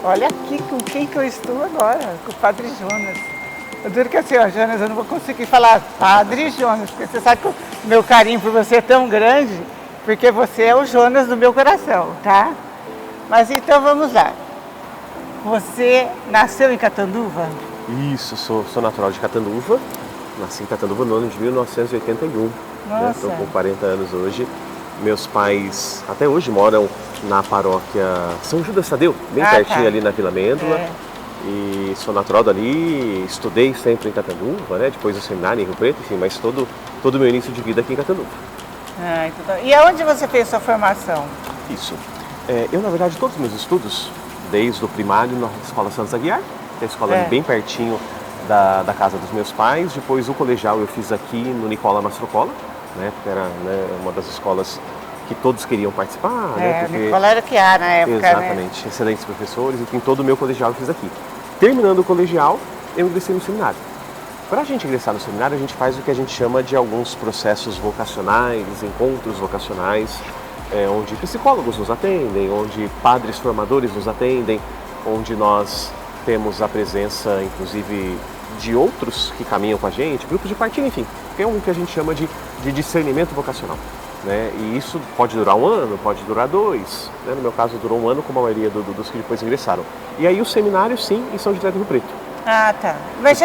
Olha aqui com quem que eu estou agora, com o Padre Jonas. Eu duro que assim, ó, Jonas, eu não vou conseguir falar Padre Jonas, porque você sabe que o meu carinho por você é tão grande, porque você é o Jonas do meu coração, tá? Mas então vamos lá. Você nasceu em Catanduva? Isso, sou natural de Catanduva. Nasci em Catanduva no ano de 1981. Nossa. Estou com 40 anos hoje. Meus pais até hoje moram na paróquia São Judas Tadeu, bem pertinho ali na Vila Amêndola. E sou natural dali, estudei sempre em Catanduva, né? Depois do seminário em Rio Preto, enfim, mas todo o meu início de vida aqui em Catanduva. Então, e aonde você fez sua formação? Isso. Eu, na verdade, todos os meus estudos, desde o primário na Escola Santos Aguiar, que é a escola ali bem pertinho da casa dos meus pais. Depois o colegial eu fiz aqui no Nicola Mastrocola, né? Porque era, né, uma das escolas que todos queriam participar, né? Porque... Nicola era o que há na época, exatamente, né? Excelentes professores, e todo o meu colegial eu fiz aqui. Terminando o colegial, eu ingressei no seminário. Para a gente ingressar no seminário, a gente faz o que a gente chama de alguns processos vocacionais, encontros vocacionais, onde psicólogos nos atendem, onde padres formadores nos atendem, onde nós temos a presença, inclusive, de outros que caminham com a gente, grupos de partilha, enfim, que é um que a gente chama de discernimento vocacional. Né? E isso pode durar 1 ano, pode durar 2. Né? No meu caso, durou 1 ano, como a maioria dos que depois ingressaram. E aí o seminário, sim, em São José do Rio Preto. Ah, tá. Mas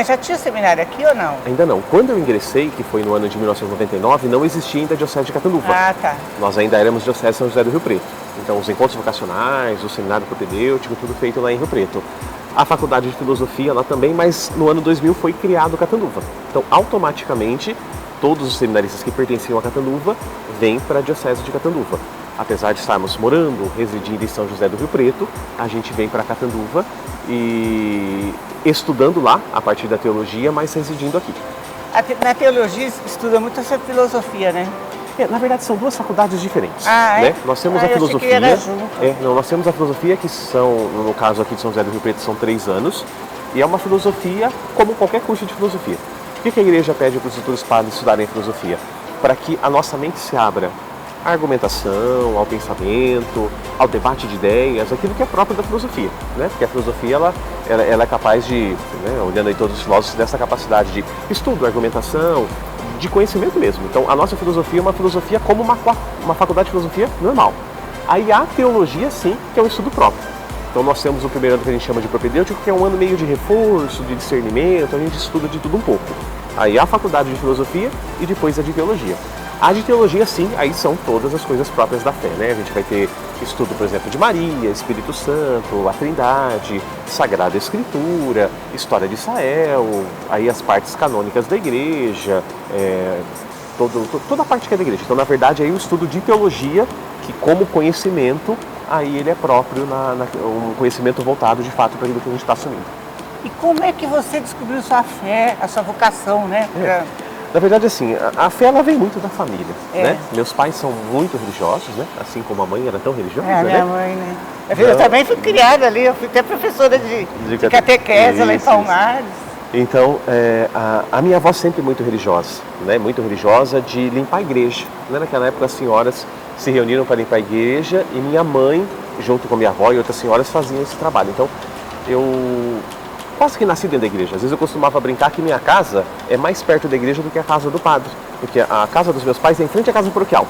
já tinha seminário aqui ou não? Ainda não. Quando eu ingressei, que foi no ano de 1999, não existia ainda a Diocese de Catanduva. Ah, tá. Nós ainda éramos Diocese de São José do Rio Preto. Então, os encontros vocacionais, o seminário propedêutico, tudo feito lá em Rio Preto. A faculdade de filosofia lá também, mas no ano 2000 foi criado Catanduva. Então, automaticamente, todos os seminaristas que pertenciam a Catanduva vêm para a Diocese de Catanduva. Apesar de estarmos morando, residindo em São José do Rio Preto, a gente vem para Catanduva e estudando lá a partir da teologia, mas residindo aqui. Na teologia estuda muito essa filosofia, né? Na verdade são 2 faculdades diferentes. Ah, né? Nós temos a filosofia. Eu achei que era junto. Nós temos a filosofia, que são, no caso aqui de São José do Rio Preto, são 3 anos, e é uma filosofia como qualquer curso de filosofia. O que a igreja pede para os futuros padres estudarem filosofia? Para que a nossa mente se abra à argumentação, ao pensamento, ao debate de ideias, aquilo que é próprio da filosofia, né? Porque a filosofia ela é capaz de, né, olhando aí todos os filósofos, dessa capacidade de estudo, argumentação, de conhecimento mesmo. Então a nossa filosofia é uma filosofia como uma faculdade de filosofia normal. Aí há a teologia, sim, que é um estudo próprio. Então nós temos o primeiro ano que a gente chama de propedêutico, que é um ano meio de reforço, de discernimento, a gente estuda de tudo um pouco. Aí há a faculdade de filosofia e depois a de teologia. A de teologia, sim, aí são todas as coisas próprias da fé, né? A gente vai ter estudo, por exemplo, de Maria, Espírito Santo, a Trindade, Sagrada Escritura, História de Israel, aí as partes canônicas da igreja, toda a parte que é da igreja. Então, na verdade, aí o estudo de teologia, que como conhecimento, aí ele é próprio, um conhecimento voltado, de fato, para aquilo que a gente está assumindo. E como é que você descobriu sua fé, a sua vocação, né? Na verdade, assim, a fé ela vem muito da família, né? Meus pais são muito religiosos, né? Assim como a mãe era tão religiosa, né? Minha mãe, né? Eu também fui criada ali, eu fui até professora de catequese lá em Palmares. Então, a minha avó sempre muito religiosa, né? Muito religiosa de limpar a igreja. Né? Naquela época as senhoras se reuniram para limpar a igreja e minha mãe, junto com minha avó e outras senhoras, faziam esse trabalho. Então, eu quase que nasci dentro da igreja. Às vezes eu costumava brincar que minha casa é mais perto da igreja do que a casa do padre. Porque a casa dos meus pais é em frente à casa paroquial.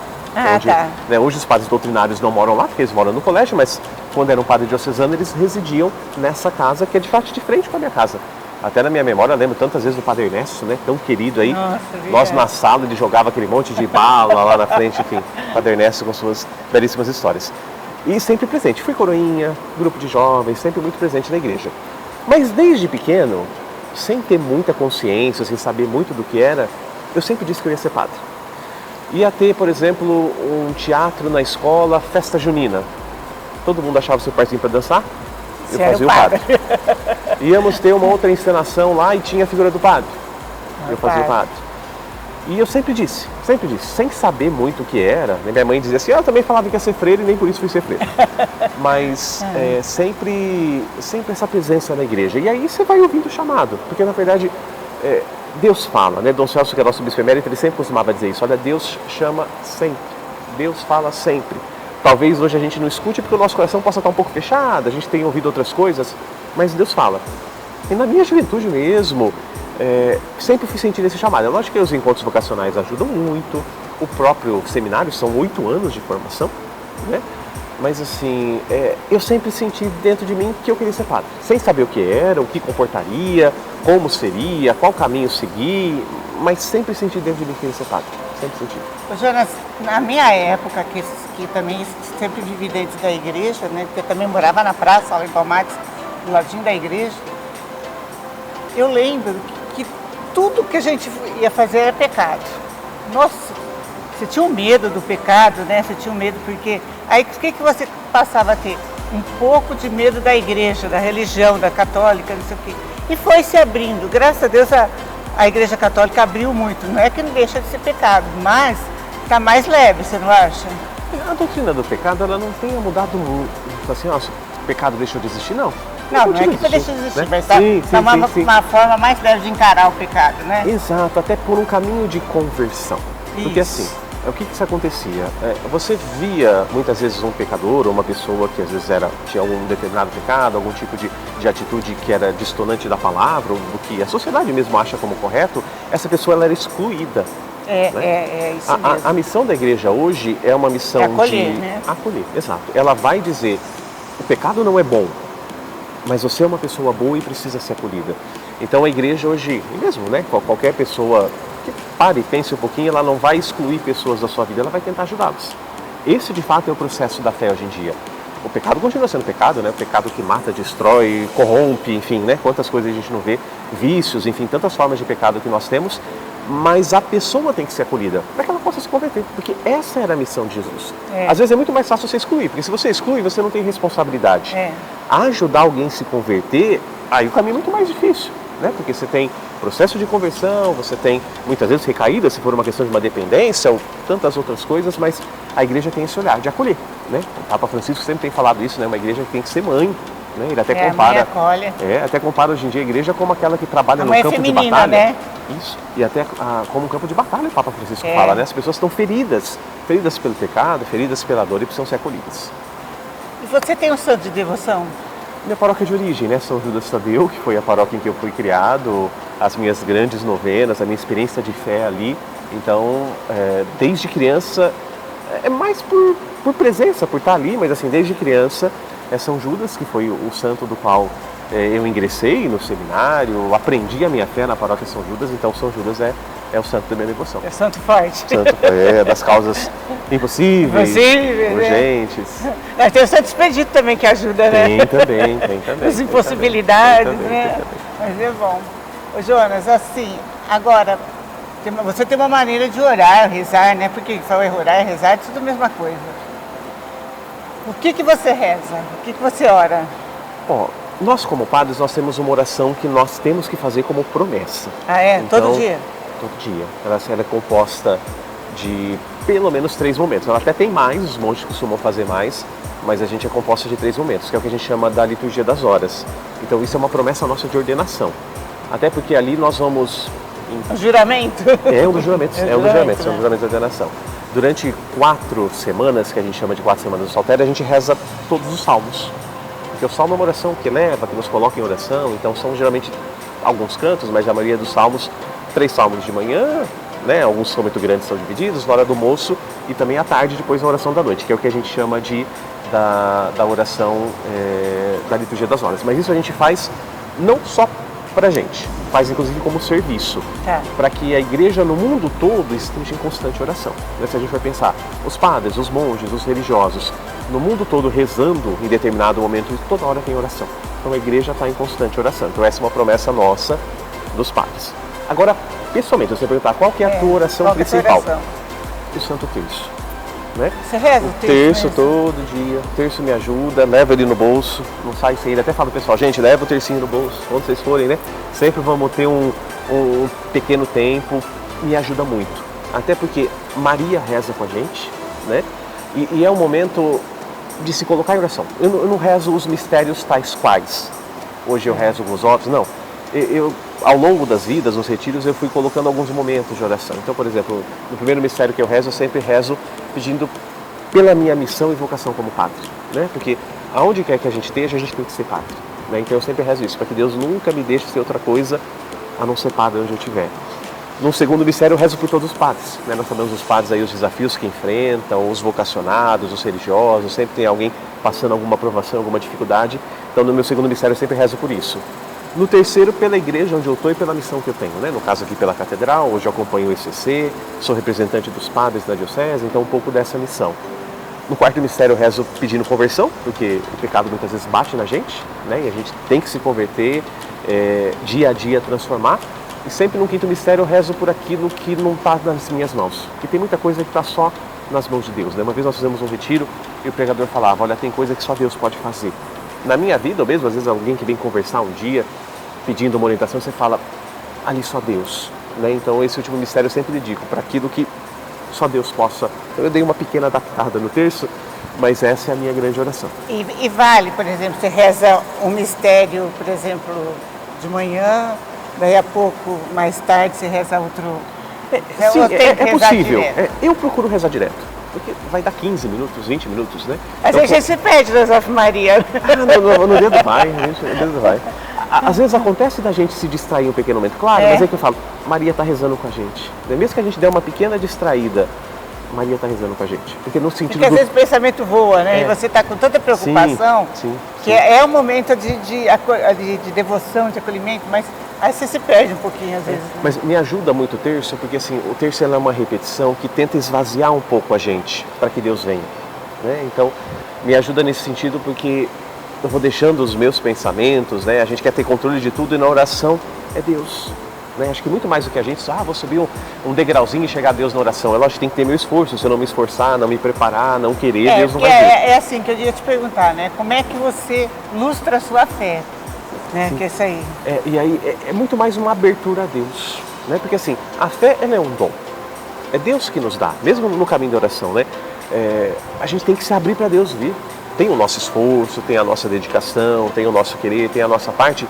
Onde, né, hoje os padres doutrinários não moram lá, porque eles moram no colégio, mas quando eram padre diocesano, eles residiam nessa casa que é de fato de frente com a minha casa. Até na minha memória, eu lembro tantas vezes do Padre Ernesto, né, tão querido aí. Nossa, nós na sala, ele jogava aquele monte de bala lá na frente, enfim. Padre Ernesto com suas belíssimas histórias. E sempre presente. Fui coroinha, grupo de jovens, sempre muito presente na igreja. Mas desde pequeno, sem ter muita consciência, sem saber muito do que era, eu sempre disse que eu ia ser padre. Ia ter, por exemplo, um teatro na escola, festa junina. Todo mundo achava o seu parzinho para dançar, eu fazia o padre. Íamos ter uma outra encenação lá e tinha a figura do padre. Eu fazia o padre. E eu sempre disse, sem saber muito o que era. Minha mãe dizia assim, eu também falava que ia ser freire e nem por isso fui ser freire. Mas sempre essa presença na igreja. E aí você vai ouvindo o chamado, porque na verdade Deus fala, né? Dom Celso, que é nosso bispo emérito, ele sempre costumava dizer isso, olha, Deus chama sempre, Deus fala sempre. Talvez hoje a gente não escute porque o nosso coração possa estar um pouco fechado, a gente tem ouvido outras coisas, mas Deus fala. E na minha juventude mesmo, sempre fui sentindo esse chamado. É lógico que os encontros vocacionais ajudam muito, o próprio seminário são 8 anos de formação, né? Mas assim, eu sempre senti dentro de mim que eu queria ser padre, sem saber o que era, o que comportaria, como seria, qual caminho seguir, mas sempre senti dentro de mim que queria ser padre, sempre senti. Ô, Jonas, na minha época, que também sempre vivi dentro da igreja, né, porque eu também morava na praça, lá em Palmares, do ladinho da igreja, eu lembro que tudo que a gente ia fazer era pecado. Nossa, você tinha um medo do pecado, né? Você tinha um medo porque... Aí o que você passava a ter? Um pouco de medo da igreja, da religião, da católica, não sei o quê. E foi se abrindo. Graças a Deus a igreja católica abriu muito. Não é que não deixa de ser pecado, mas está mais leve, você não acha? A doutrina do pecado, ela não tenha mudado muito. Assim, ó, o pecado deixou de existir, não. Não é que você deixa de existir, né? mas está uma forma mais leve de encarar o pecado, né? Exato, até por um caminho de conversão. Porque assim, o que acontecia? Você via muitas vezes um pecador ou uma pessoa que às vezes tinha algum determinado pecado, algum tipo de atitude que era distonante da palavra, ou do que a sociedade mesmo acha como correto, essa pessoa ela era excluída. É isso mesmo. A missão da igreja hoje é uma missão acolher, de né? acolher, exato. Ela vai dizer, o pecado não é bom, mas você é uma pessoa boa e precisa ser acolhida. Então a igreja hoje, mesmo, né, qualquer pessoa que pare e pense um pouquinho, ela não vai excluir pessoas da sua vida, ela vai tentar ajudá-las. Esse de fato é o processo da fé hoje em dia. O pecado continua sendo pecado, né? O pecado que mata, destrói, corrompe, enfim, né? Quantas coisas a gente não vê, vícios, enfim, tantas formas de pecado que nós temos, mas a pessoa tem que ser acolhida para que ela possa se converter, porque essa era a missão de Jesus. Às vezes é muito mais fácil você excluir, porque se você exclui, você não tem responsabilidade. Ajudar alguém a se converter, aí o caminho é muito mais difícil, né? Porque você tem processo de conversão, você tem muitas vezes recaída, se for uma questão de uma dependência ou tantas outras coisas, mas a igreja tem esse olhar de acolher, né? O Papa Francisco sempre tem falado isso, né? Uma igreja que tem que ser mãe, né? Ele até compara, até compara hoje em dia a igreja como aquela que trabalha no campo de batalha, né? Isso. E até como um campo de batalha, o Papa Francisco fala, né? As pessoas estão feridas pelo pecado, feridas pela dor e precisam ser acolhidas. E você tem um santo de devoção? Minha paróquia de origem, né? São Judas Tadeu, que foi a paróquia em que eu fui criado, as minhas grandes novenas, a minha experiência de fé ali. Então, desde criança, é mais por presença, por estar ali, mas assim, desde criança, é São Judas, que foi o santo do qual eu ingressei no seminário, aprendi a minha fé na paróquia São Judas, então São Judas é o santo da minha devoção. É santo forte. Santo, das causas impossíveis, urgentes. Né? Tem o Santo Expedito também que ajuda, né? Tem também. As impossibilidades, né? Mas é bom. Ô Jonas, assim, agora, você tem uma maneira de orar, rezar, né? Porque falar orar e rezar é tudo a mesma coisa. O que você reza? O que você ora? Ó, nós como padres, nós temos uma oração que nós temos que fazer como promessa. Ah, é? Então, todo dia? Todo dia. Ela é composta de pelo menos 3 momentos. Ela até tem mais, os monges costumam fazer mais, mas a gente é composta de 3 momentos, que é o que a gente chama da liturgia das horas. Então isso é uma promessa nossa de ordenação. Até porque ali nós vamos... O juramento? É um dos juramentos, é um dos juramentos de ordenação. Durante 4 semanas, que a gente chama de 4 semanas do saltério, a gente reza todos os salmos. Porque o salmo é uma oração que eleva, que nos coloca em oração, então são geralmente alguns cantos, mas a maioria dos salmos, 3 salmos de manhã, né? Alguns são muito grandes, são divididos, na hora do almoço e também à tarde, depois na oração da noite, que é o que a gente chama da oração da liturgia das horas. Mas isso a gente faz não só pra gente, faz inclusive como serviço, para que a igreja no mundo todo esteja em constante oração. Se a gente vai pensar, os padres, os monges, os religiosos, no mundo todo rezando em determinado momento, toda hora tem oração. Então a igreja está em constante oração. Então essa é uma promessa nossa dos padres. Agora, pessoalmente, você perguntar qual que é a tua oração principal? O Santo Terço. Né? Você reza o terço todo dia, o terço me ajuda, leva ele no bolso, não sai sem ele. Até falo pro pessoal, gente, leva o tercinho no bolso, quando vocês forem, né? Sempre vamos ter um pequeno tempo, me ajuda muito. Até porque Maria reza com a gente, né? E é um momento de se colocar em oração. Eu não rezo os mistérios tais quais. Hoje eu rezo alguns outros, não. Ao longo das vidas, nos retiros, eu fui colocando alguns momentos de oração. Então, por exemplo, no primeiro mistério que eu rezo, eu sempre rezo pedindo pela minha missão e vocação como padre, né? Porque aonde quer que a gente esteja, a gente tem que ser padre, né? Então eu sempre rezo isso, para que Deus nunca me deixe ser outra coisa a não ser padre onde eu estiver. No segundo mistério eu rezo por todos os padres, né? Nós sabemos os padres aí, os desafios que enfrentam, os vocacionados, os religiosos, sempre tem alguém passando alguma provação, alguma dificuldade. Então no meu segundo mistério eu sempre rezo por isso. No terceiro, pela igreja onde eu estou e pela missão que eu tenho, né? No caso aqui pela catedral, hoje eu acompanho o ECC, sou representante dos padres da diocese, então um pouco dessa missão. No quarto mistério eu rezo pedindo conversão, porque o pecado muitas vezes bate na gente, né? E a gente tem que se converter, dia a dia transformar. E sempre no quinto mistério eu rezo por aquilo que não está nas minhas mãos, que tem muita coisa que está só nas mãos de Deus, né? Uma vez nós fizemos um retiro e o pregador falava, olha, tem coisa que só Deus pode fazer. Na minha vida, ou mesmo às vezes alguém que vem conversar um dia, pedindo uma orientação, você fala, ali só Deus, né? Então esse último mistério eu sempre dedico para aquilo que só Deus possa. Eu dei uma pequena adaptada no terço, mas essa é a minha grande oração. E vale, por exemplo, você reza um mistério, por exemplo, de manhã, daí a pouco, mais tarde, você reza outro. Sim, é possível. Eu procuro rezar direto, porque vai dar 15 minutos, 20 minutos, né? Às vezes a gente se perde nas Ave Maria. No dedo vai, no dedo vai. Às vezes acontece da gente se distrair um pequeno momento, claro, mas é que eu falo, Maria está rezando com a gente. Mesmo que a gente dê uma pequena distraída, Maria está rezando com a gente. Porque no sentido às vezes o pensamento voa, né? E você está com tanta preocupação, que é um momento de devoção, de acolhimento, mas aí você se perde um pouquinho às vezes. Né? Mas me ajuda muito o terço, porque assim, o terço é uma repetição que tenta esvaziar um pouco a gente, para que Deus venha. Né? Então, me ajuda nesse sentido porque eu vou deixando os meus pensamentos, né? A gente quer ter controle de tudo e na oração é Deus. Né? Acho que muito mais do que a gente, vou subir um degrauzinho e chegar a Deus na oração. É lógico que tem que ter meu esforço, se eu não me esforçar, não me preparar, não querer, Deus não vai ver. É assim que eu ia te perguntar, né? Como é que você lustra a sua fé? Né? Que é isso aí. E aí é muito mais uma abertura a Deus, né? Porque assim, a fé ela é um dom. É Deus que nos dá, mesmo no caminho da oração, né? A gente tem que se abrir para Deus vir. Tem o nosso esforço, tem a nossa dedicação, tem o nosso querer, tem a nossa parte,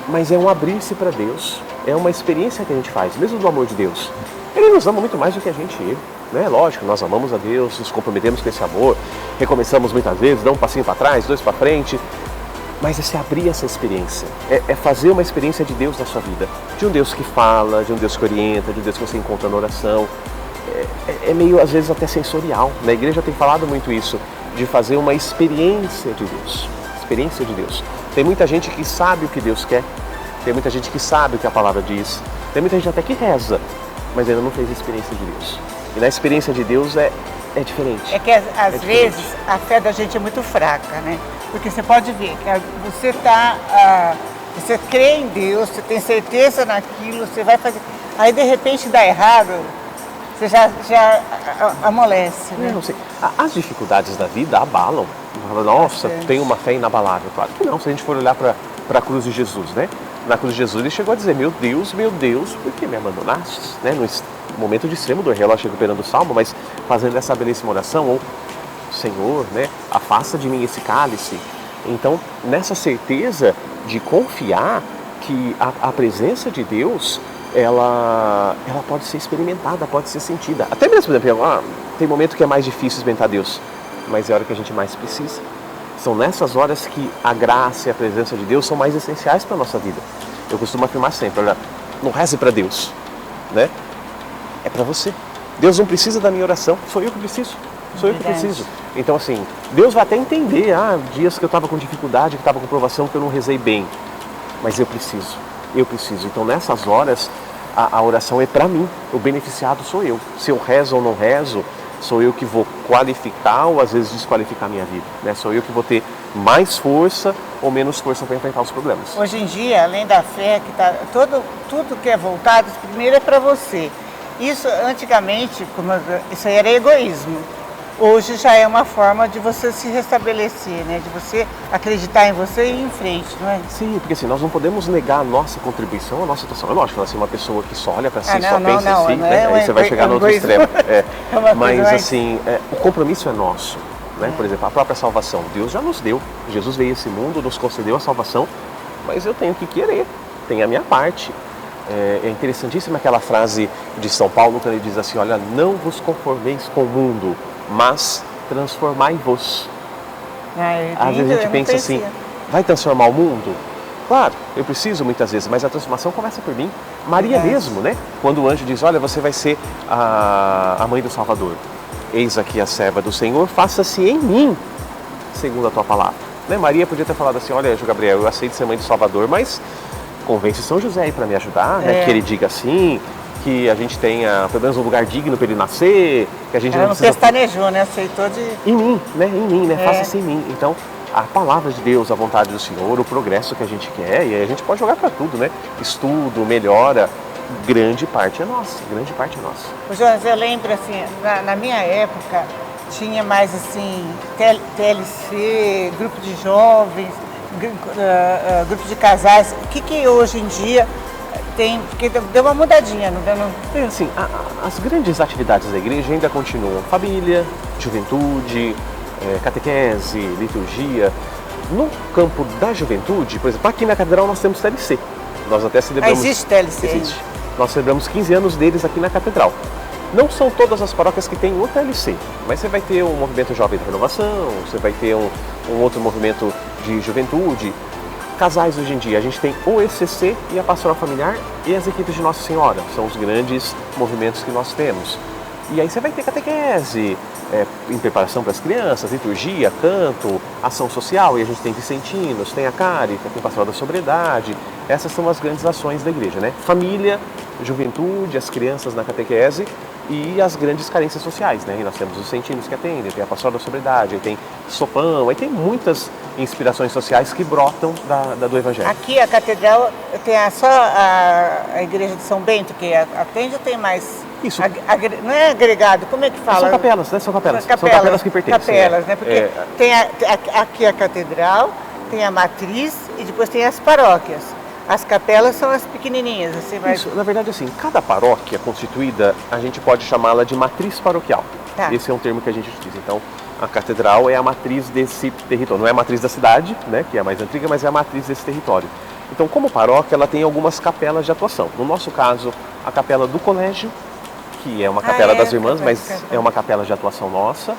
mas é um abrir-se para Deus, é uma experiência que a gente faz, mesmo do amor de Deus. Ele nos ama muito mais do que a gente ele, né? Lógico, nós amamos a Deus, nos comprometemos com esse amor, recomeçamos muitas vezes, dá um passinho para trás, 2 para frente, mas é se abrir essa experiência, é fazer uma experiência de Deus na sua vida, de um Deus que fala, de um Deus que orienta, de um Deus que você encontra na oração. É meio, às vezes, até sensorial. Na igreja tem falado muito isso, de fazer uma experiência de Deus. Experiência de Deus. Tem muita gente que sabe o que Deus quer, tem muita gente que sabe o que a palavra diz, tem muita gente até que reza, mas ainda não fez a experiência de Deus. E na experiência de Deus é diferente. É que às vezes a fé da gente é muito fraca, né? Porque você pode ver que você crê em Deus, você tem certeza naquilo, você vai fazer. Aí de repente dá errado, você já amolece, né? Não sei. As dificuldades da vida abalam. Nossa, tem uma fé inabalável. Claro que não, se a gente for olhar para a cruz de Jesus, né? Na cruz de Jesus ele chegou a dizer, meu Deus, por que me abandonaste? Né? No momento de extremo dor, relógio recuperando o salmo, mas fazendo essa belíssima oração, ou Senhor, né? Afasta de mim esse cálice. Então, nessa certeza de confiar que a presença de Deus ela pode ser experimentada, pode ser sentida. Até mesmo, por exemplo, tem momento que é mais difícil experimentar Deus, mas é a hora que a gente mais precisa. São nessas horas que a graça e a presença de Deus são mais essenciais para a nossa vida. Eu costumo afirmar sempre, olha, não reze para Deus, né? É para você. Deus não precisa da minha oração, sou eu que preciso. Sou eu que preciso. Então, assim, Deus vai até entender, dias que eu estava com dificuldade, que estava com provação, que eu não rezei bem. Mas eu preciso. Então, nessas horas, a oração é para mim. O beneficiado sou eu. Se eu rezo ou não rezo, sou eu que vou qualificar ou às vezes desqualificar a minha vida. Né? Sou eu que vou ter mais força ou menos força para enfrentar os problemas. Hoje em dia, além da fé, tudo que é voltado, primeiro é para você. Isso, antigamente, isso aí era egoísmo. Hoje já é uma forma de você se restabelecer, né? De você acreditar em você e ir em frente, não é? Sim, porque assim, nós não podemos negar a nossa contribuição, a nossa situação. É lógico, assim, uma pessoa que só olha para si, só pensa em si, né? Aí você vai chegar no outro extremo. Mas assim, o compromisso é nosso. Né? Por exemplo, a própria salvação, Deus já nos deu. Jesus veio a esse mundo, nos concedeu a salvação, mas eu tenho que querer, tem a minha parte. É interessantíssima aquela frase de São Paulo, quando ele diz assim, olha, não vos conformeis com o mundo, mas transformai-vos. É Às vezes a gente eu não pensa assim, conhecia. vai transformar o mundo? Claro, eu preciso muitas vezes, mas a transformação começa por mim. Maria mesmo, né? Quando o anjo diz, olha, você vai ser a mãe do Salvador. Eis aqui a serva do Senhor, faça-se em mim, segundo a tua palavra. Né? Maria podia ter falado assim, olha, anjo Gabriel, eu aceito ser mãe do Salvador, mas convence São José aí para me ajudar, né? Que ele diga assim, que a gente tenha pelo menos um lugar digno para ele nascer, que a gente Ela não precisa... pestanejou, né? Aceitou de... Em mim, né? Faça-se em mim. Então, a palavra de Deus, a vontade do Senhor, o progresso que a gente quer, e aí a gente pode jogar para tudo, né? Estudo, melhora, grande parte é nossa, grande parte é nossa. Ô, Jonas, eu lembro assim, na minha época, tinha mais assim, TLC, grupo de jovens, grupo de casais. O que hoje em dia tem, porque deu uma mudadinha, não deu? É assim, as grandes atividades da igreja ainda continuam. Família, juventude, catequese, liturgia. No campo da juventude, por exemplo, aqui na Catedral nós temos TLC. Nós até celebramos... existe TLC? Existe. Nós celebramos 15 anos deles aqui na Catedral. Não são todas as paróquias que têm o TLC, mas você vai ter um movimento Jovem da Renovação, você vai ter um outro movimento de juventude. Casais hoje em dia, a gente tem o ECC e a Pastoral Familiar e as equipes de Nossa Senhora, são os grandes movimentos que nós temos. E aí você vai ter catequese, em preparação para as crianças, liturgia, canto, ação social, e a gente tem Vicentinos, tem a Cárita, tem Pastoral da Sobriedade. Essas são as grandes ações da igreja, né? Família, juventude, as crianças na catequese e as grandes carências sociais, né? E nós temos os Vicentinos que atendem, tem a Pastoral da Sobriedade, aí tem Sopão, aí tem muitas inspirações sociais que brotam do Evangelho. Aqui a Catedral tem só a Igreja de São Bento que atende ou tem mais? Isso. Não é agregado, como é que fala? São capelas, né? São capelas que pertencem. Capelas, né? Porque tem aqui a Catedral, tem a Matriz e depois tem as paróquias. As capelas são as pequenininhas. Você vai... Isso, na verdade, assim, cada paróquia constituída, a gente pode chamá-la de matriz paroquial. Tá. Esse é um termo que a gente utiliza. Então, a catedral é a matriz desse território. Não é a matriz da cidade, né, que é a mais antiga, mas é a matriz desse território. Então, como paróquia, ela tem algumas capelas de atuação. No nosso caso, a capela do colégio, que é uma capela das irmãs, mas é uma capela de atuação nossa.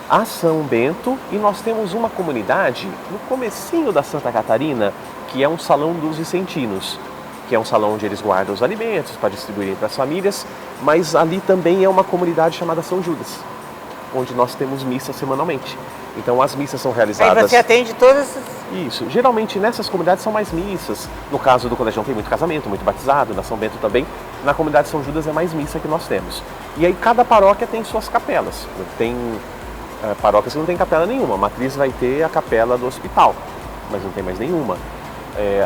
A São Bento, e nós temos uma comunidade no comecinho da Santa Catarina, que é um salão dos Vicentinos, que é um salão onde eles guardam os alimentos para distribuírem para as famílias, mas ali também é uma comunidade chamada São Judas, onde nós temos missa semanalmente. Então as missas são realizadas... Aí você atende todas... Isso. Geralmente nessas comunidades são mais missas. No caso do Colegião tem muito casamento, muito batizado, na São Bento também. Na comunidade São Judas é mais missa que nós temos. E aí cada paróquia tem suas capelas. Tem paróquias que não tem capela nenhuma. A Matriz vai ter a capela do hospital, mas não tem mais nenhuma.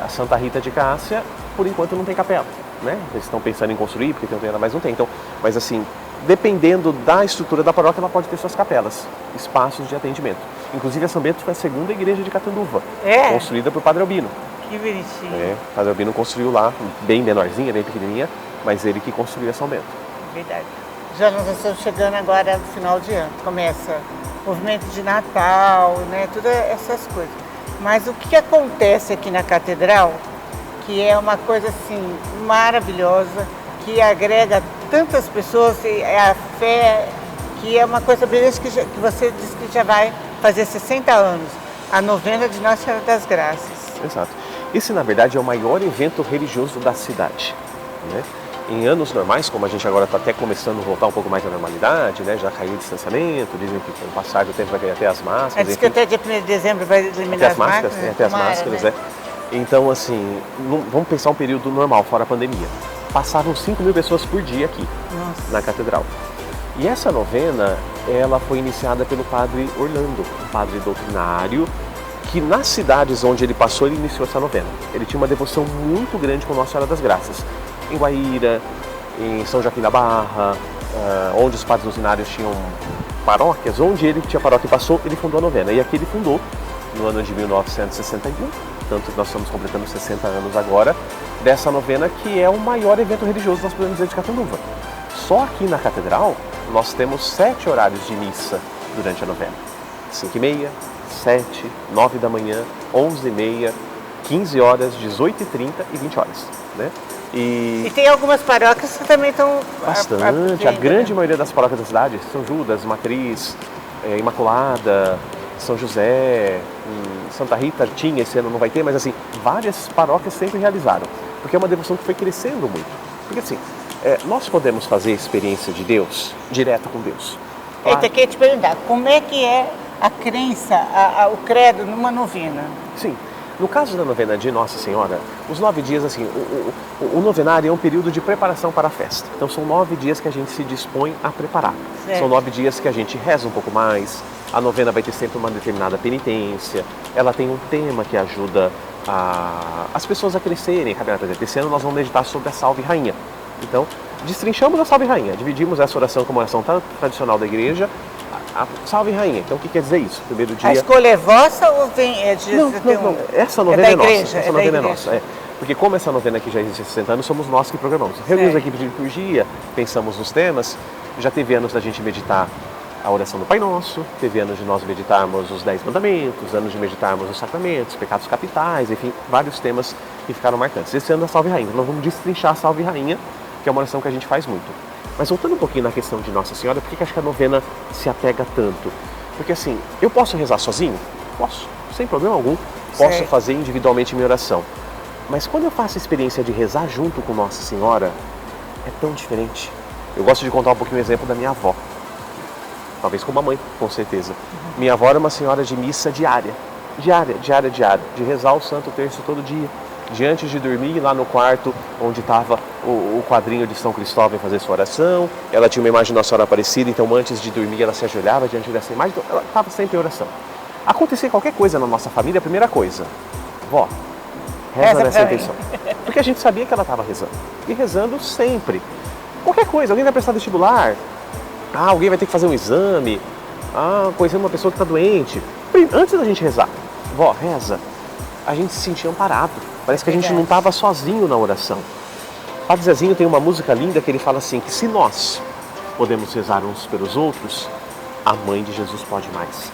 A Santa Rita de Cássia, por enquanto, não tem capela, né? Eles estão pensando em construir, porque tem uma, mas não tem. Então, mas assim, dependendo da estrutura da paróquia, ela pode ter suas capelas, espaços de atendimento. Inclusive, a São Bento foi a segunda igreja de Catanduva, construída por Padre Albino. Que bonitinho. O Padre Albino construiu lá, bem menorzinha, bem pequenininha, mas ele que construiu a São Bento. Verdade. Já nós estamos chegando agora no final de ano. Começa o movimento de Natal, né? Todas essas coisas. Mas o que acontece aqui na Catedral, que é uma coisa assim maravilhosa, que agrega tantas pessoas, é a fé, que é uma coisa brilhante que você disse que já vai fazer 60 anos, a novena de Nossa Senhora das Graças. Exato. Esse, na verdade, é o maior evento religioso da cidade, né? Em anos normais, como a gente agora está até começando a voltar um pouco mais à normalidade, né? Já caiu o distanciamento, dizem que com o passar do tempo vai cair até as máscaras. Diz que até dia 1º de dezembro vai eliminar as máscaras. Até as máscaras, né? Então, assim, vamos pensar um período normal, fora a pandemia. Passavam 5 mil pessoas por dia aqui, na Catedral. E essa novena, ela foi iniciada pelo padre Orlando, um padre doutrinário, que nas cidades onde ele passou, ele iniciou essa novena. Ele tinha uma devoção muito grande com Nossa Senhora das Graças. Em Guaíra, em São Joaquim da Barra, onde os padres doutrinários tinham paróquias, onde ele tinha paróquia e passou, ele fundou a novena. E aqui ele fundou, no ano de 1961, tanto que nós estamos completando 60 anos agora, dessa novena, que é o maior evento religioso, nós podemos dizer, de Catanduva. Só aqui na Catedral, nós temos 7 horários de missa durante a novena. 5h30, 7, 9 da manhã, 11h30, 15 horas, 18h30 e 20 horas, né? E tem algumas paróquias que também estão... Bastante, a grande maioria das paróquias da cidade, São Judas, Matriz, Imaculada, São José, Santa Rita tinha, esse ano não vai ter, mas assim, várias paróquias sempre realizaram, porque é uma devoção que foi crescendo muito. Porque assim, nós podemos fazer experiência de Deus, direto com Deus. Claro. Eu queria te perguntar, como é que é a crença, o credo numa novena? Sim. No caso da novena de Nossa Senhora, os 9 dias, assim, o novenário é um período de preparação para a festa. Então são 9 dias que a gente se dispõe a preparar. Certo. São 9 dias que a gente reza um pouco mais, a novena vai ter sempre uma determinada penitência, ela tem um tema que ajuda as pessoas a crescerem. Por exemplo, esse ano nós vamos meditar sobre a Salve Rainha. Então, destrinchamos a Salve Rainha, dividimos essa oração como oração tradicional da igreja, a Salve Rainha. Então o que quer dizer isso? Primeiro dia... A escolha é vossa ou vem de... Não. Essa novena é nossa. Igreja, essa novena é nossa. Porque como essa novena aqui já existe há 60 anos, somos nós que programamos. Reunimos a equipe de liturgia, pensamos nos temas, já teve anos da gente meditar a oração do Pai Nosso, teve anos de nós meditarmos os 10 mandamentos, anos de meditarmos os sacramentos, pecados capitais, enfim, vários temas que ficaram marcantes. Esse ano é a Salve Rainha. Nós vamos destrinchar a Salve Rainha, que é uma oração que a gente faz muito. Mas voltando um pouquinho na questão de Nossa Senhora, por que acho que a novena se apega tanto? Porque assim, eu posso rezar sozinho? Posso, sem problema algum. Posso fazer individualmente minha oração. Mas quando eu faço a experiência de rezar junto com Nossa Senhora, é tão diferente. Eu gosto de contar um pouquinho o exemplo da minha avó. Talvez como a mãe, com certeza. Minha avó era uma senhora de missa diária. Diária. De rezar o Santo Terço todo dia. De antes de dormir, lá no quarto onde estava o quadrinho de São Cristóvão fazer sua oração. Ela tinha uma imagem de Nossa Senhora Aparecida, então antes de dormir ela se ajoelhava diante dessa imagem, então ela estava sempre em oração. Acontecer qualquer coisa na nossa família, a primeira coisa, vó, reza nessa intenção. Porque a gente sabia que ela estava rezando. E rezando sempre. Qualquer coisa, alguém vai prestar vestibular, alguém vai ter que fazer um exame, conhecendo uma pessoa que está doente. Antes da gente rezar, vó, reza, a gente se sentia amparado. Parece que a gente não estava sozinho na oração. Padre Zezinho tem uma música linda que ele fala assim, que se nós podemos rezar uns pelos outros, a mãe de Jesus pode mais.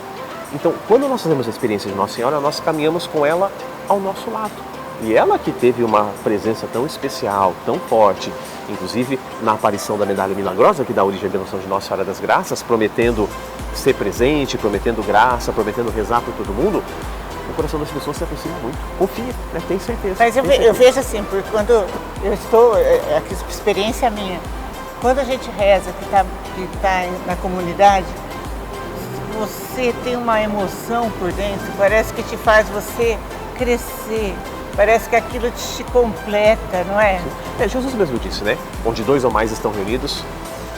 Então, quando nós fazemos a experiência de Nossa Senhora, nós caminhamos com ela ao nosso lado. E ela que teve uma presença tão especial, tão forte, inclusive na aparição da medalha milagrosa, que dá origem à devoção de Nossa Senhora das Graças, prometendo ser presente, prometendo graça, prometendo rezar por todo mundo, o coração das pessoas se aproxima muito. Confia, né? Tem certeza. Mas eu vejo assim, porque quando eu estou, aqui experiência minha, quando a gente reza, que tá na comunidade, você tem uma emoção por dentro, parece que te faz você crescer, parece que aquilo te completa, não é? Jesus mesmo disse, né? Onde 2 ou mais estão reunidos,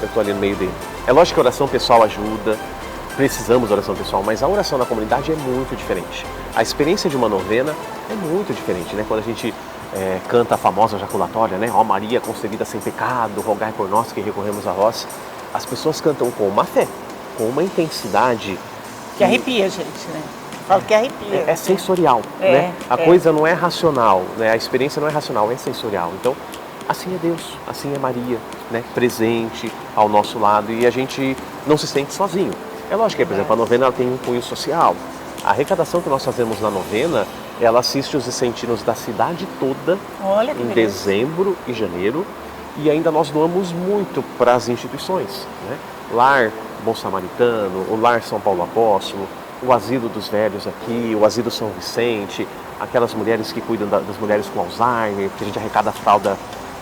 eu estou ali no meio dele. É lógico que a oração pessoal ajuda, precisamos da oração pessoal, mas a oração na comunidade é muito diferente. A experiência de uma novena é muito diferente, né? Quando a gente canta a famosa jaculatória, né? Ó Maria concebida sem pecado, rogai por nós que recorremos a vós. As pessoas cantam com uma fé, com uma intensidade que arrepia a gente, né? Falo que arrepia. É sensorial, né? A coisa não é racional, né? A experiência não é racional, é sensorial. Então, assim é Deus, assim é Maria, né? Presente ao nosso lado e a gente não se sente sozinho. É lógico que, por exemplo, a novena ela tem um cunho social. A arrecadação que nós fazemos na novena, ela assiste os vicentinos da cidade toda em dezembro e janeiro e ainda nós doamos muito para as instituições, né? Lar Bom Samaritano, o Lar São Paulo Apóstolo, o Asilo dos Velhos aqui, o Asilo São Vicente, aquelas mulheres que cuidam das mulheres com Alzheimer, que a gente arrecada fralda.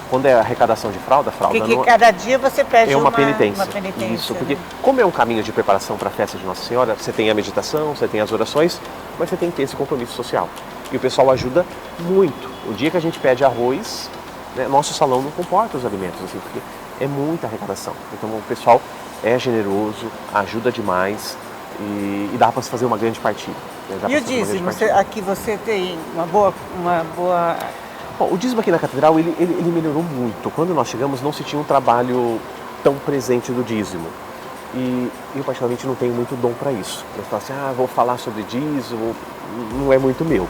Quando é arrecadação de fralda porque cada dia você pede uma penitência. Isso, porque como é um caminho de preparação para a festa de Nossa Senhora, você tem a meditação, você tem as orações, mas você tem que ter esse compromisso social. E o pessoal ajuda muito. O dia que a gente pede arroz, né, nosso salão não comporta os alimentos, assim, porque é muita arrecadação. Então o pessoal é generoso, ajuda demais e dá para se fazer uma grande partilha. Né? E o dízimo? Aqui você tem uma boa... Bom, o dízimo aqui na Catedral, ele melhorou muito. Quando nós chegamos, não se tinha um trabalho tão presente do dízimo. E eu, particularmente, não tenho muito dom para isso. Eu falo assim, vou falar sobre dízimo, não é muito meu.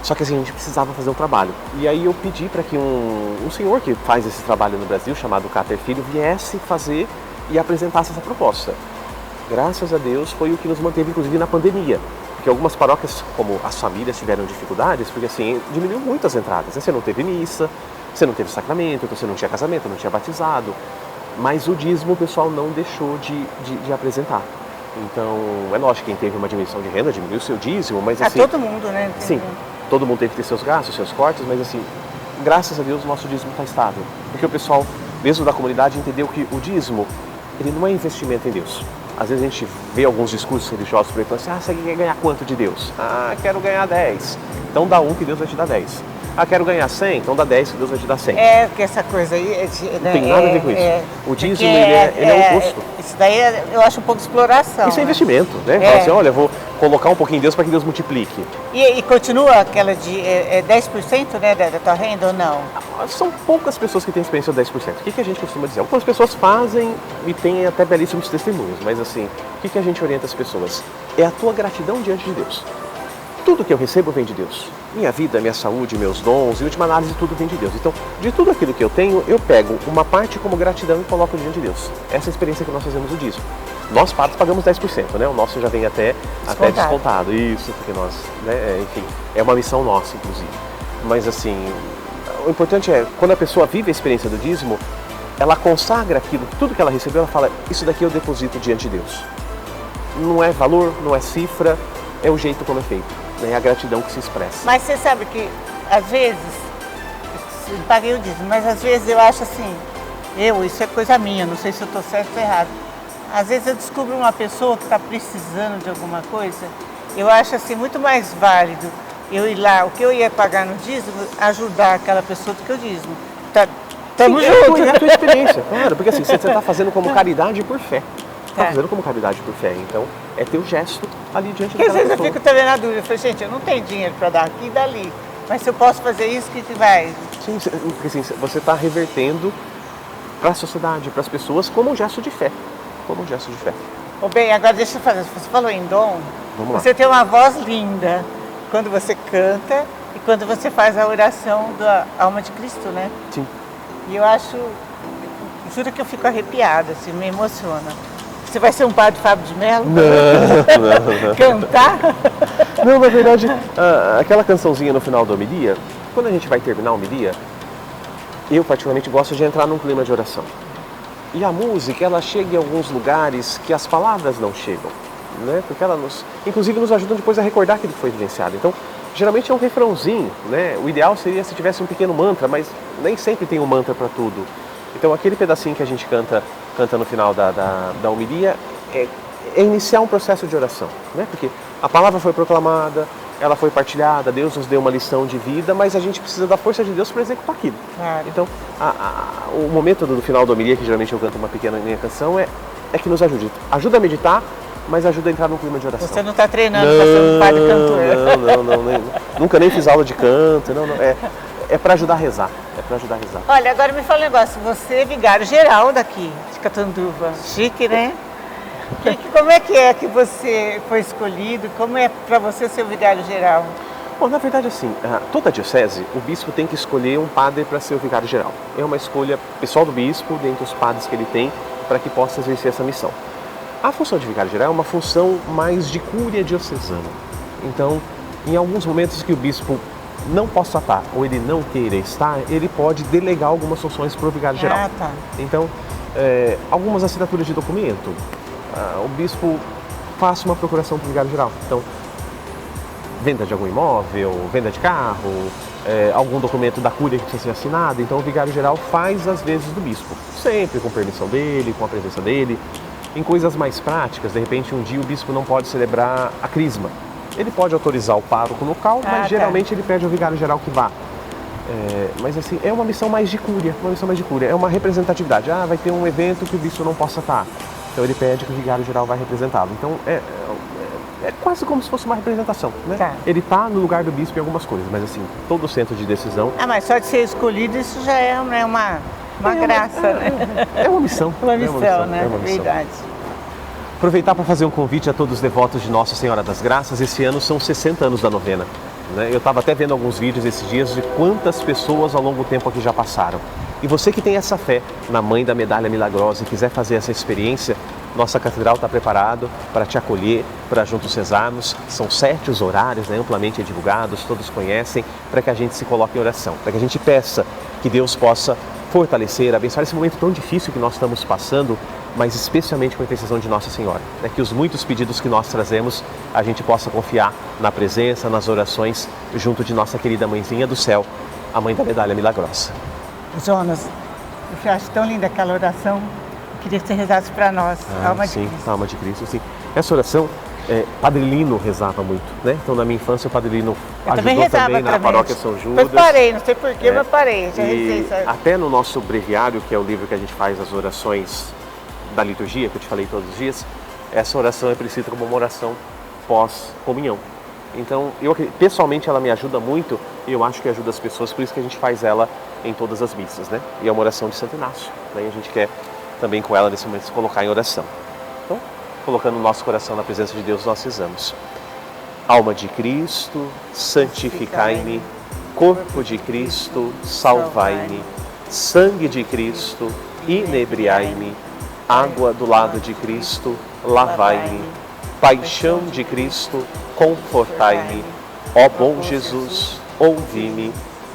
Só que assim, a gente precisava fazer um trabalho. E aí eu pedi para que um senhor que faz esse trabalho no Brasil, chamado Cáter Filho, viesse fazer e apresentasse essa proposta. Graças a Deus, foi o que nos manteve, inclusive, na pandemia. Porque algumas paróquias, como as famílias, tiveram dificuldades, porque assim, diminuiu muito as entradas. Você não teve missa, você não teve sacramento, então você não tinha casamento, não tinha batizado. Mas o dízimo o pessoal não deixou de apresentar. Então, é lógico que quem teve uma diminuição de renda diminuiu o seu dízimo, mas assim... todo mundo, né? Sim, todo mundo teve que ter seus gastos, seus cortes, mas assim, graças a Deus o nosso dízimo está estável. Porque o pessoal, mesmo da comunidade, entendeu que o dízimo, ele não é investimento em Deus. Às vezes a gente vê alguns discursos religiosos por aí falando assim, você quer ganhar quanto de Deus? Quero ganhar 10. Então dá 1 que Deus vai te dar 10. Quero ganhar 100, então dá 10 que Deus vai te dar 100. Porque essa coisa aí... Não tem nada a ver com isso. O dízimo, ele é um custo. Isso daí eu acho um pouco de exploração. Isso é investimento, né? Fala assim, olha, eu vou colocar um pouquinho em Deus para que Deus multiplique. E continua aquela de 10%, né, da tua renda ou não? São poucas pessoas que têm experiência de 10%. O que a gente costuma dizer? Algumas pessoas fazem e têm até belíssimos testemunhos, mas assim, o que a gente orienta as pessoas? É a tua gratidão diante de Deus. Tudo que eu recebo vem de Deus. Minha vida, minha saúde, meus dons, em última análise, tudo vem de Deus. Então, de tudo aquilo que eu tenho, eu pego uma parte como gratidão e coloco diante de Deus. Essa é a experiência que nós fazemos no dízimo. Nós padres pagamos 10%, né? O nosso já vem até descontado. Isso, porque nós, né? Enfim, é uma missão nossa, inclusive. Mas assim, o importante é, quando a pessoa vive a experiência do dízimo, ela consagra aquilo, tudo que ela recebeu, ela fala, isso daqui eu deposito diante de Deus. Não é valor, não é cifra, é o jeito como é feito. É a gratidão que se expressa. Mas você sabe que, às vezes, eu paguei o dízimo, mas às vezes eu acho assim, isso é coisa minha, não sei se eu estou certo ou errado. Às vezes eu descubro uma pessoa que está precisando de alguma coisa, eu acho assim muito mais válido eu ir lá, o que eu ia pagar no dízimo, ajudar aquela pessoa do que o dízimo. Estamos juntos. É a tua experiência, claro, porque assim, você está fazendo como caridade por fé. Está fazendo como caridade por fé, então é teu gesto ali diante daquela pessoa. Às vezes eu fico também na dúvida, eu falei, gente, eu não tenho dinheiro para dar aqui e dali, mas se eu posso fazer isso, que vai? Sim, porque assim, você está revertendo para a sociedade, para as pessoas, como um gesto de fé. Como um gesto de fé. Bem, agora deixa eu fazer, você falou em dom, você tem uma voz linda quando você canta e quando você faz a oração da alma de Cristo, né? Sim. E eu acho, juro que eu fico arrepiada, assim, me emociona. Você vai ser um padre Fábio de Mello? Não. Cantar? Não, na verdade, aquela cançãozinha no final da homilia, quando a gente vai terminar a homilia, eu particularmente gosto de entrar num clima de oração. E a música, ela chega em alguns lugares que as palavras não chegam, né? Porque ela inclusive nos ajuda depois a recordar aquilo que foi vivenciado. Então, geralmente é um refrãozinho, né? O ideal seria se tivesse um pequeno mantra, mas nem sempre tem um mantra para tudo. Então, aquele pedacinho que a gente canta no final da homilia é iniciar um processo de oração, né? Porque a palavra foi proclamada, ela foi partilhada, Deus nos deu uma lição de vida, mas a gente precisa da força de Deus para executar aquilo. Claro. Então, o momento do final da homilia, que geralmente eu canto uma pequena minha canção, é que nos ajude. Ajuda a meditar, mas ajuda a entrar num clima de oração. Você não está treinando para ser um padre cantor. Não. Nunca nem fiz aula de canto, não. É para ajudar a rezar. É para ajudar a rezar. Olha, agora me fala um negócio. Você é vigário geral daqui, de Catanduva. Chique, né? Como é que você foi escolhido? Como é para você ser o vigário geral? Bom, na verdade, assim, toda diocese, o bispo tem que escolher um padre para ser o vigário geral. É uma escolha pessoal do bispo, dentre os padres que ele tem, para que possa exercer essa missão. A função de vigário geral é uma função mais de cúria diocesana. Então, em alguns momentos que o bispo não possa estar ou ele não queira estar, ele pode delegar algumas funções para o vigário geral. Tá. Então, algumas assinaturas de documento, o bispo faz uma procuração para o vigário geral. Então, venda de algum imóvel, venda de carro, algum documento da cúria que precisa ser assinado. Então, o vigário geral faz às vezes do bispo, sempre com permissão dele, com a presença dele. Em coisas mais práticas, de repente um dia o bispo não pode celebrar a crisma. Ele pode autorizar o pároco local, mas geralmente ele pede ao vigário geral que vá. Mas assim, é uma missão mais de cúria, é uma representatividade. Vai ter um evento que o bispo não possa estar. Então ele pede que o vigário geral vai representá-lo. Então é quase como se fosse uma representação, né? Tá. Ele está no lugar do bispo em algumas coisas, mas assim, todo o centro de decisão... mas só de ser escolhido, isso já é uma graça, né? É uma missão. Uma missão, né? É uma missão. Verdade. Aproveitar para fazer um convite a todos os devotos de Nossa Senhora das Graças. Esse ano são 60 anos da novena, né? Eu estava até vendo alguns vídeos esses dias de quantas pessoas ao longo do tempo aqui já passaram. E você que tem essa fé na Mãe da Medalha Milagrosa e quiser fazer essa experiência, nossa catedral está preparado para te acolher, para juntos rezarmos. São 7 os horários, né, amplamente divulgados, todos conhecem, para que a gente se coloque em oração, para que a gente peça que Deus possa fortalecer, abençoar esse momento tão difícil que nós estamos passando, mas especialmente com a intercessão de Nossa Senhora. Que os muitos pedidos que nós trazemos, a gente possa confiar na presença, nas orações, junto de nossa querida mãezinha do céu, a Mãe da Medalha Milagrosa. Jonas, eu acho tão linda aquela oração. Queria que você rezasse para nós, Alma de sim, Cristo. Alma de Cristo, sim. Essa oração, Padre Lino rezava muito, né? Então, na minha infância, o Padre Lino ajudou também na paróquia São Judas. Depois parei, não sei porquê, mas parei. Já rezei, sabe? Até no nosso breviário, que é o livro que a gente faz as orações da liturgia, que eu te falei todos os dias, essa oração é precisa como uma oração pós-comunhão. Então, pessoalmente, ela me ajuda muito e eu acho que ajuda as pessoas, por isso que a gente faz ela em todas as missas, né? E é uma oração de Santo Inácio, né? E a gente quer também com ela, nesse momento, se colocar em oração. Então, colocando o nosso coração na presença de Deus, nós rezamos. Alma de Cristo, santificai-me. Corpo de Cristo, salvai-me. Sangue de Cristo, inebriai-me. Água do lado de Cristo, lavai-me. Paixão de Cristo, confortai-me. Ó bom Jesus, ouvi-me.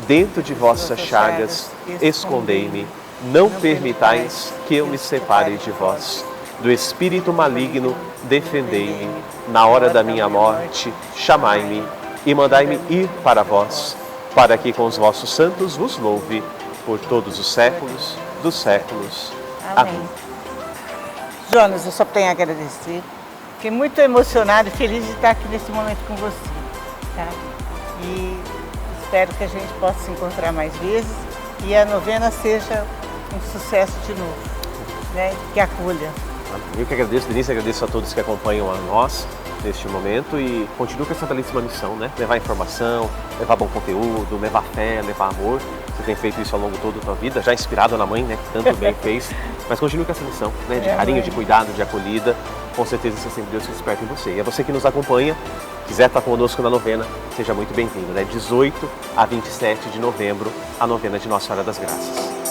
Dentro de vossas chagas, escondei-me. Não permitais que eu me separe de vós. Do espírito maligno, defendei-me. Na hora da minha morte, chamai-me e mandai-me ir para vós, para que com os vossos santos vos louve por todos os séculos dos séculos. Amém. Jonas, eu só tenho a agradecer. Fiquei muito emocionada e feliz de estar aqui nesse momento com você. Tá? E espero que a gente possa se encontrar mais vezes e a novena seja um sucesso de novo, né? Que acolha. Eu que agradeço, Denise, agradeço a todos que acompanham a nós neste momento e continuo com essa belíssima missão, né? Levar informação, levar bom conteúdo, levar fé, levar amor. Você tem feito isso ao longo de toda a tua vida, já inspirado na mãe, né? Que tanto bem fez, mas continue com essa missão, né? De carinho, de cuidado, de acolhida. Com certeza, isso é sempre Deus que desperta em você. E é você que nos acompanha, quiser estar conosco na novena, seja muito bem-vindo, né? 18 a 27 de novembro, a novena de Nossa Senhora das Graças.